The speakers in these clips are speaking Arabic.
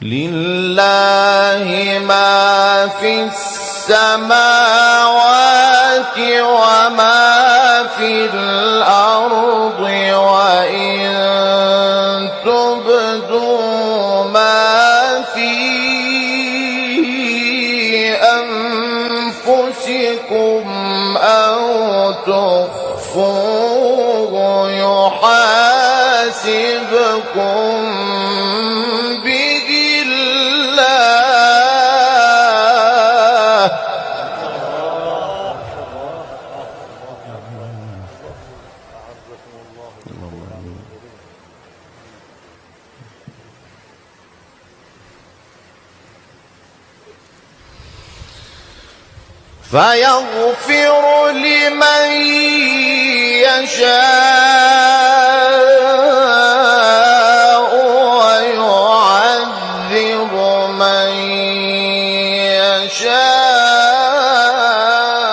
لله ما في السماوات وما في الأرض وإن تبدوا ما في أنفسكم أو تخفوه يحاسبكم به الله فيغفر لمن يشاء ويعذب من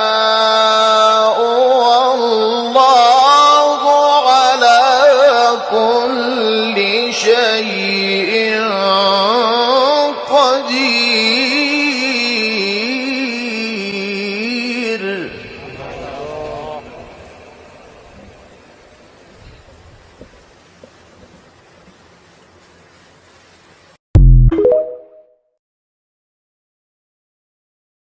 يشاء والله على كل شيء قدير.